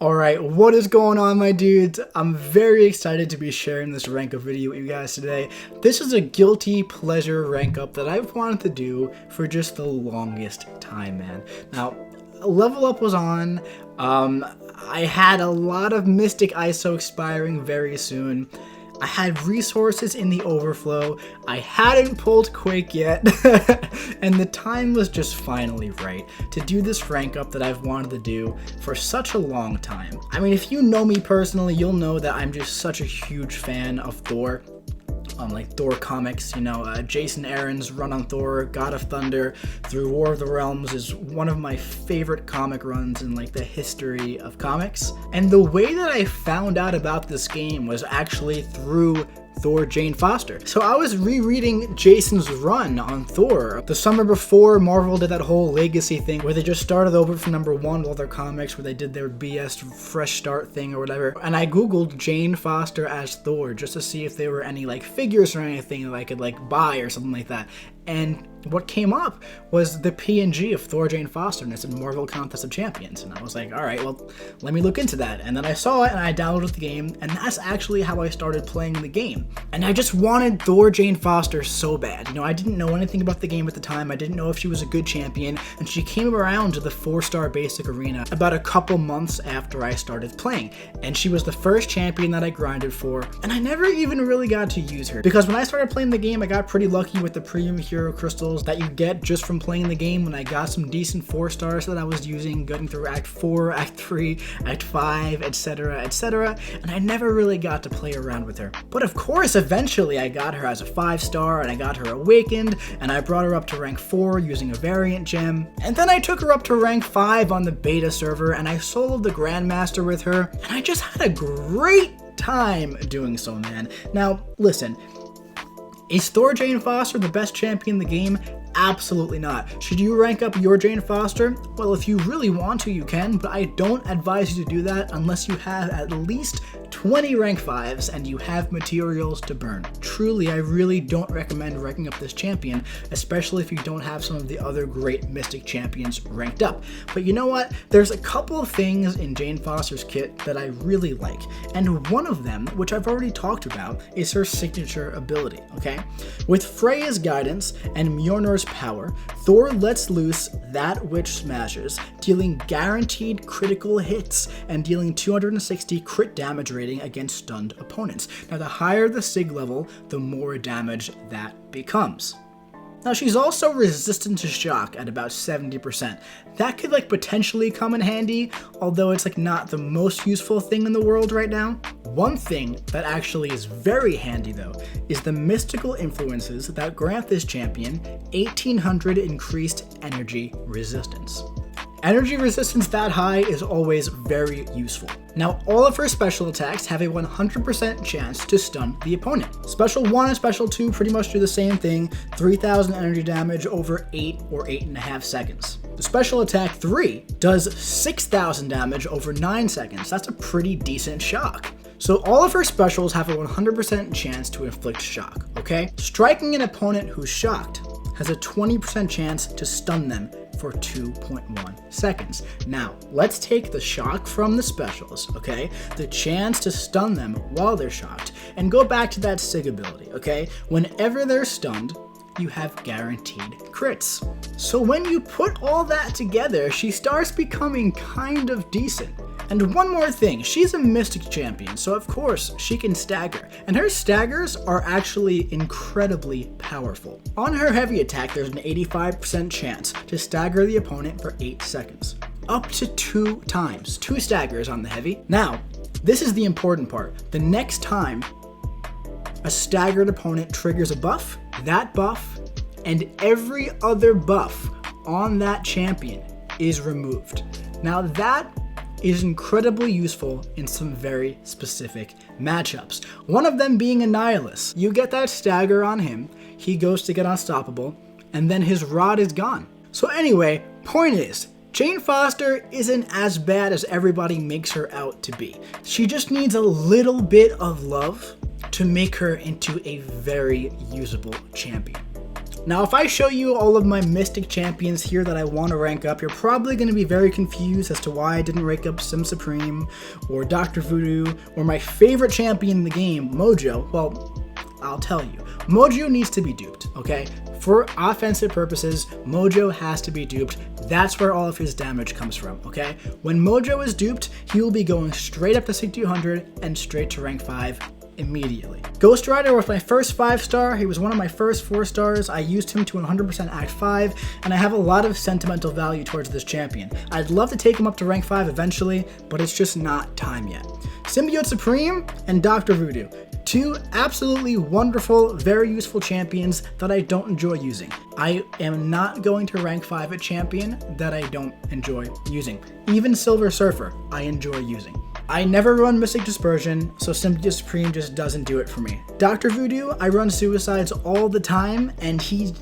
Alright, what is going on, my dudes? I'm very excited to be sharing this rank up video with you guys today. This is a guilty pleasure rank up that I've wanted to do for just the longest time, man. Now, level up was on. I had a lot of Mystic ISO expiring very soon. I had resources in the overflow. I hadn't pulled Quake yet. And the time was just finally right to do this rank up that I've wanted to do for such a long time. I mean, if you know me personally, you'll know that I'm just such a huge fan of Thor. Like Thor comics, you know, Jason Aaron's run on Thor, God of Thunder, through War of the Realms is one of my favorite comic runs in like the history of comics. And the way that I found out about this game was actually through Thor Jane Foster. So I was rereading Jason's run on Thor the summer before Marvel did that whole legacy thing where they just started over from #1 with all their comics, where they did their BS fresh start thing or whatever. And I googled Jane Foster as Thor just to see if there were any like figures or anything that I could like buy or something like that. And what came up was the PNG of Thor Jane Foster, and it's in Marvel Contest of Champions. And I was like, all right, well, let me look into that. And then I saw it and I downloaded the game, and that's actually how I started playing the game. And I just wanted Thor Jane Foster so bad. You know, I didn't know anything about the game at the time. I didn't know if she was a good champion, and she came around to the 4-star basic arena about a couple months after I started playing. And she was the first champion that I grinded for, and I never even really got to use her. Because when I started playing the game, I got pretty lucky with the premium hero crystals that you get just from playing the game, when I got some decent 4-stars that I was using going through Act 4, Act 3, Act 5, etc, etc, and I never really got to play around with her. But of course, eventually I got her as a 5-star, and I got her awakened, and I brought her up to rank 4 using a variant gem, and then I took her up to rank 5 on the beta server, and I soloed the Grandmaster with her, and I just had a great time doing so, man. Now, listen, is Thor Jane Foster the best champion in the game? Absolutely not. Should you rank up your Jane Foster? Well, if you really want to, you can, but I don't advise you to do that unless you have at least 20 rank 5s and you have materials to burn. Truly, I really don't recommend ranking up this champion, especially if you don't have some of the other great Mystic champions ranked up. But you know what? There's a couple of things in Jane Foster's kit that I really like, and one of them, which I've already talked about, is her signature ability, okay? With Freya's guidance and Mjolnir's power, Thor lets loose that which smashes, dealing guaranteed critical hits and dealing 260 crit damage rating against stunned opponents. Now, the higher the sig level, the more damage that becomes. Now, she's also resistant to shock at about 70%. That could like potentially come in handy, although it's like not the most useful thing in the world right now. One thing that actually is very handy though is the mystical influences that grant this champion 1800 increased energy resistance. Energy resistance that high is always very useful. Now, all of her special attacks have a 100% chance to stun the opponent. Special 1 and Special 2 pretty much do the same thing, 3000 energy damage over 8 or 8.5 seconds. The special attack 3 does 6000 damage over 9 seconds. That's a pretty decent shock. So all of her specials have a 100% chance to inflict shock, okay? Striking an opponent who's shocked has a 20% chance to stun them for 2.1 seconds. Now, let's take the shock from the specials, okay? The chance to stun them while they're shocked, and go back to that sig ability, okay? Whenever they're stunned, you have guaranteed crits. So when you put all that together, she starts becoming kind of decent. And one more thing, she's a Mystic champion, so of course she can stagger, and her staggers are actually incredibly powerful. On her heavy attack, there's an 85% chance to stagger the opponent for 8 seconds. Up to 2 times, 2 staggers on the heavy. Now, this is the important part. The next time a staggered opponent triggers a buff, that buff and every other buff on that champion is removed. Now that is incredibly useful in some very specific matchups. One of them being Annihilus. You get that stagger on him, he goes to get unstoppable, and then his rod is gone. So anyway, point is, Jane Foster isn't as bad as everybody makes her out to be. She just needs a little bit of love to make her into a very usable champion. Now, if I show you all of my Mystic champions here that I want to rank up, you're probably going to be very confused as to why I didn't rank up Sim Supreme, or Dr. Voodoo, or my favorite champion in the game, Mojo. Well, I'll tell you. Mojo needs to be duped, okay? For offensive purposes, Mojo has to be duped. That's where all of his damage comes from, okay? When Mojo is duped, he will be going straight up to 6200 and straight to rank 5 immediately. Ghost Rider was my first 5-star. He was one of my first 4 stars. I used him to 100% Act 5, and I have a lot of sentimental value towards this champion. I'd love to take him up to rank 5 eventually, but it's just not time yet. Symbiote Supreme and Dr. Voodoo. 2 absolutely wonderful, very useful champions that I don't enjoy using. I am not going to rank 5 a champion that I don't enjoy using. Even Silver Surfer, I enjoy using. I never run Mystic Dispersion, so Symbiote Supreme just doesn't do it for me. Dr. Voodoo, I run suicides all the time, and he's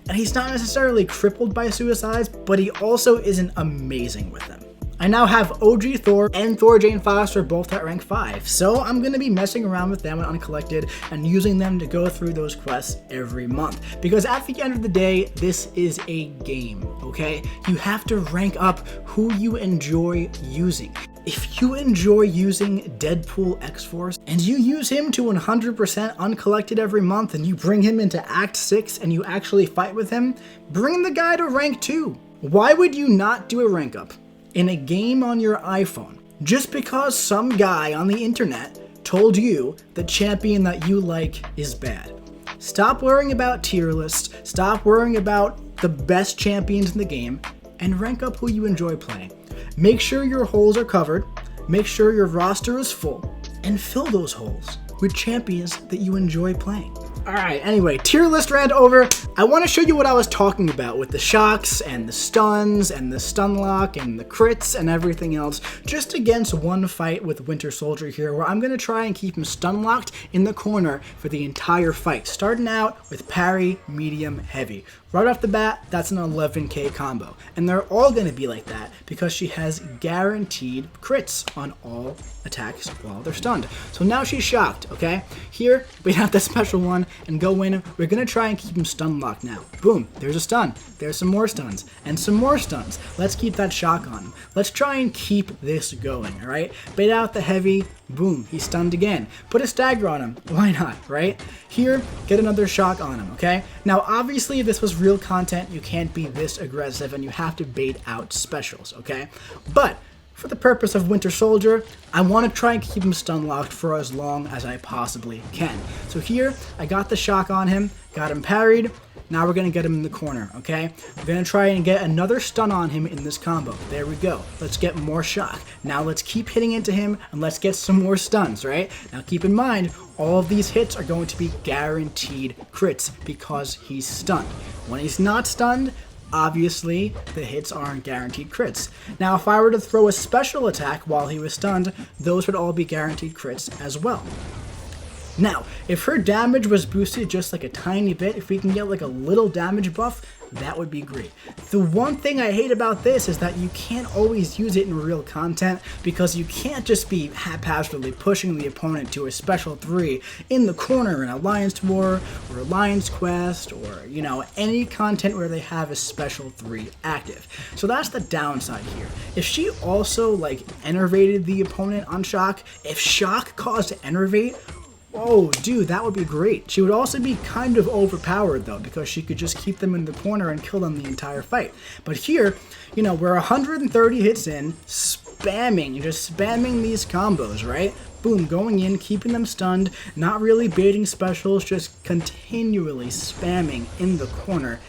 not necessarily crippled by suicides, but he also isn't amazing with them. I now have OG Thor and Thor Jane Foster both at rank 5, so I'm going to be messing around with them on Uncollected and using them to go through those quests every month. Because at the end of the day, this is a game, okay? You have to rank up who you enjoy using. If you enjoy using Deadpool X-Force and you use him to 100% Uncollected every month and you bring him into Act 6 and you actually fight with him, bring the guy to rank 2. Why would you not do a rank up in a game on your iPhone just because some guy on the internet told you the champion that you like is bad? Stop worrying about tier lists, stop worrying about the best champions in the game, and rank up who you enjoy playing. Make sure your holes are covered, make sure your roster is full, and fill those holes with champions that you enjoy playing. Alright, anyway, tier list rant over. I want to show you what I was talking about with the shocks and the stuns and the stun lock and the crits and everything else, just against one fight with Winter Soldier here, where I'm going to try and keep him stun locked in the corner for the entire fight, starting out with parry, medium, heavy. Right off the bat, that's an 11k combo, and they're all going to be like that because she has guaranteed crits on all attacks while they're stunned. So now she's shocked, okay? Here, we have the special one, and go in. We're going to try and keep him stun locked now. Boom, there's a stun. There's some more stuns, and some more stuns. Let's keep that shock on him. Let's try and keep this going, all right? Bait out the heavy. Boom, he's stunned again. Put a stagger on him. Why not, right? Here, get another shock on him, okay? Now, obviously, if this was real content, you can't be this aggressive, and you have to bait out specials, okay? But for the purpose of Winter Soldier, I want to try and keep him stun locked for as long as I possibly can. So here, I got the shock on him, got him parried. Now we're going to get him in the corner, okay? We're going to try and get another stun on him in this combo. There we go. Let's get more shock. Now let's keep hitting into him, and let's get some more stuns, right? Now keep in mind, all of these hits are going to be guaranteed crits because he's stunned. When he's not stunned, obviously, the hits aren't guaranteed crits. Now, if I were to throw a special attack while he was stunned, those would all be guaranteed crits as well. Now, if her damage was boosted just like a tiny bit, if we can get like a little damage buff, that would be great. The one thing I hate about this is that you can't always use it in real content because you can't just be haphazardly pushing the opponent to a special 3 in the corner in Alliance War or Alliance Quest or, you know, any content where they have a special 3 active. So that's the downside here. If she also like enervated the opponent on shock, if shock caused enervate, oh, dude, that would be great. She would also be kind of overpowered, though, because she could just keep them in the corner and kill them the entire fight. But here, you know, we're 130 hits in, just spamming these combos, right? Boom, going in, keeping them stunned, not really baiting specials, just continually spamming in the corner.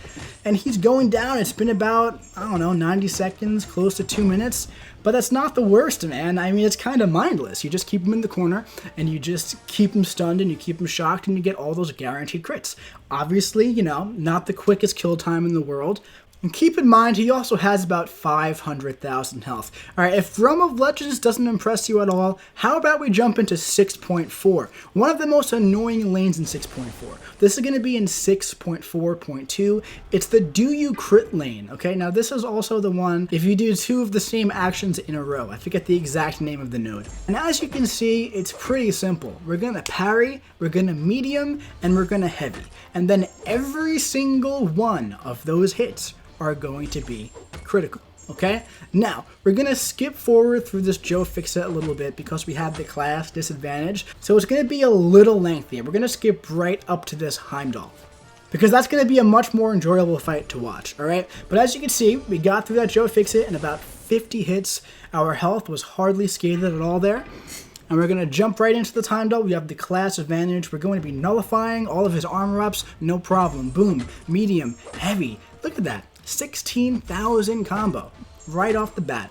And he's going down. It's been about, I don't know, 90 seconds, close to 2 minutes. But that's not the worst, man. I mean, it's kind of mindless. You just keep him in the corner, and you just keep him stunned, and you keep him shocked, and you get all those guaranteed crits. Obviously, you know, not the quickest kill time in the world, And keep in mind, he also has about 500,000 health. Alright, if Realm of Legends doesn't impress you at all, how about we jump into 6.4? One of the most annoying lanes in 6.4. This is going to be in 6.4.2. It's the Do You Crit lane, okay? Now this is also the one, if you do 2 of the same actions in a row. I forget the exact name of the node. And as you can see, it's pretty simple. We're going to parry, we're going to medium, and we're going to heavy. And then every single one of those hits are going to be critical, okay? Now, we're going to skip forward through this Joe Fix-It a little bit because we have the class disadvantage, so it's going to be a little lengthy. We're going to skip right up to this Heimdall because that's going to be a much more enjoyable fight to watch, alright? But as you can see, we got through that Joe Fix-It in about 50 hits. Our health was hardly scathed at all there. And we're going to jump right into the Heimdall. We have the class advantage. We're going to be nullifying all of his armor ups, no problem. Boom, medium, heavy. Look at that. 16,000 combo right off the bat.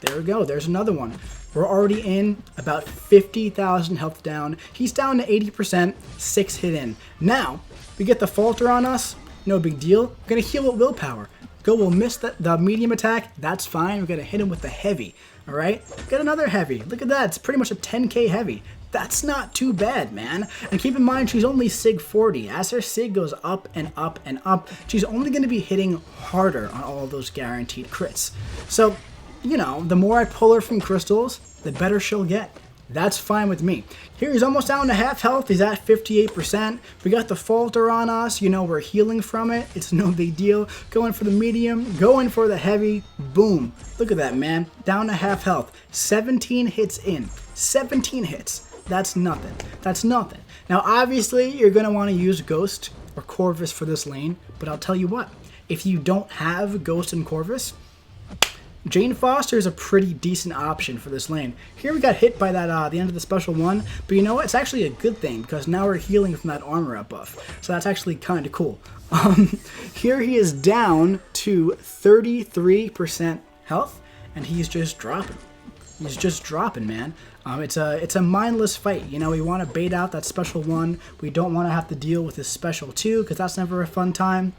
There we go. There's another one. We're already in about 50,000 health down. He's down to 80%, 6 hit in. Now, we get the falter on us. No big deal. We're going to heal with willpower. We'll miss the medium attack. That's fine. We're going to hit him with the heavy. All right. Get another heavy. Look at that. It's pretty much a 10k heavy. That's not too bad, man. And keep in mind, she's only Sig 40. As her Sig goes up and up and up, she's only going to be hitting harder on all of those guaranteed crits. So, you know, the more I pull her from crystals, the better she'll get. That's fine with me. Here he's almost down to half health. He's at 58%. We got the falter on us. You know, we're healing from it. It's no big deal. Going for the medium. Going for the heavy. Boom. Look at that, man. Down to half health. 17 hits in. 17 hits. That's nothing. That's nothing. Now, obviously, you're going to want to use Ghost or Corvus for this lane. But I'll tell you what. If you don't have Ghost and Corvus, Jane Foster is a pretty decent option for this lane. Here we got hit by that the end of the special one, but you know what? It's actually a good thing because now we're healing from that armor up buff. So that's actually kind of cool. Here he is down to 33% health, and he's just dropping. He's just dropping, man. It's a mindless fight. You know, we want to bait out that special one. We don't want to have to deal with his special two because that's never a fun time.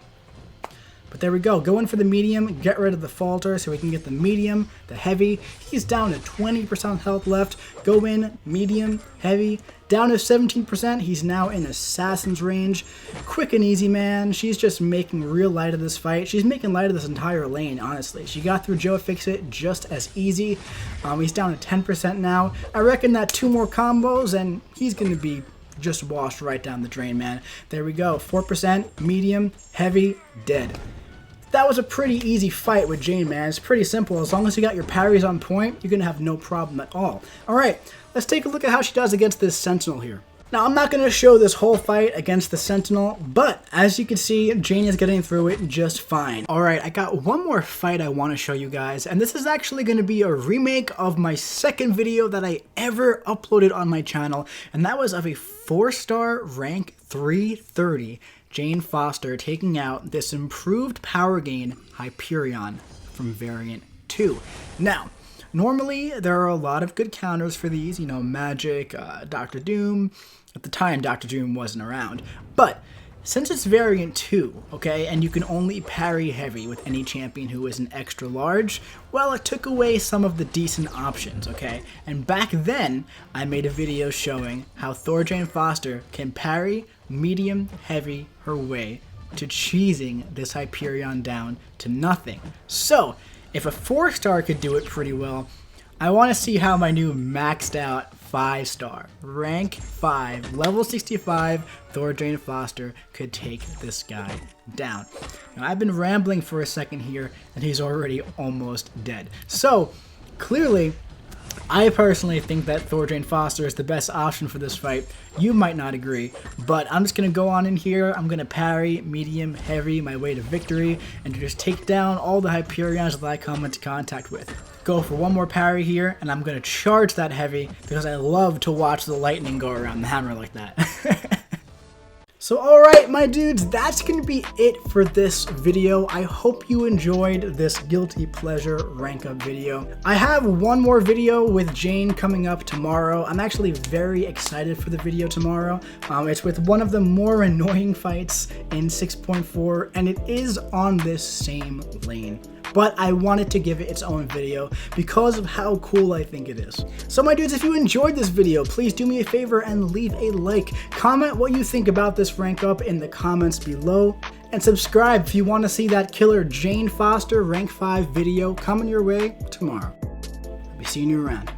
But there we go. Go in for the medium, get rid of the falter so we can get the medium, the heavy. He's down to 20% health left. Go in, medium, heavy. Down to 17%. He's now in Assassin's range. Quick and easy, man. She's just making real light of this fight. She's making light of this entire lane, honestly. She got through Joe Fix-It just as easy. He's down to 10% now. I reckon that 2 more combos and he's going to be just washed right down the drain, man. There we go. 4%, medium, heavy, dead. That was a pretty easy fight with Jane, man. It's pretty simple. As long as you got your parries on point, you're going to have no problem at all. Alright, let's take a look at how she does against this Sentinel here. Now, I'm not going to show this whole fight against the Sentinel, but as you can see, Jane is getting through it just fine. Alright, I got one more fight I want to show you guys, and this is actually going to be a remake of my second video that I ever uploaded on my channel, and that was of a 4-star rank 330 Jane Foster taking out this improved power gain Hyperion from variant 2. Now, normally there are a lot of good counters for these, you know, Magic, Dr. Doom. At the time, Dr. Doom wasn't around. But since it's variant 2, okay, and you can only parry heavy with any champion who isn't extra large, well, it took away some of the decent options, okay? And back then, I made a video showing how Thor Jane Foster can parry medium heavy her way to cheesing this Hyperion down to nothing. So, if a 4-star could do it pretty well, I want to see how my new maxed out 5-star, rank 5, level 65 Thor Jane Foster could take this guy down. Now, I've been rambling for a second here, and he's already almost dead. So, clearly, I personally think that Thor Jane Foster is the best option for this fight. You might not agree, but I'm just going to go on in here. I'm going to parry, medium, heavy, my way to victory, and just take down all the Hyperions that I come into contact with. Go for one more parry here, and I'm going to charge that heavy because I love to watch the lightning go around the hammer like that. So alright my dudes, that's gonna be it for this video. I hope you enjoyed this guilty pleasure rank up video. I have one more video with Jane coming up tomorrow. I'm actually very excited for the video tomorrow. It's with one of the more annoying fights in 6.4, and it is on this same lane. But I wanted to give it its own video because of how cool I think it is. So my dudes, if you enjoyed this video, please do me a favor and leave a like. Comment what you think about this rank up in the comments below. And subscribe if you want to see that killer Jane Foster rank 5 video coming your way tomorrow. I'll be seeing you around.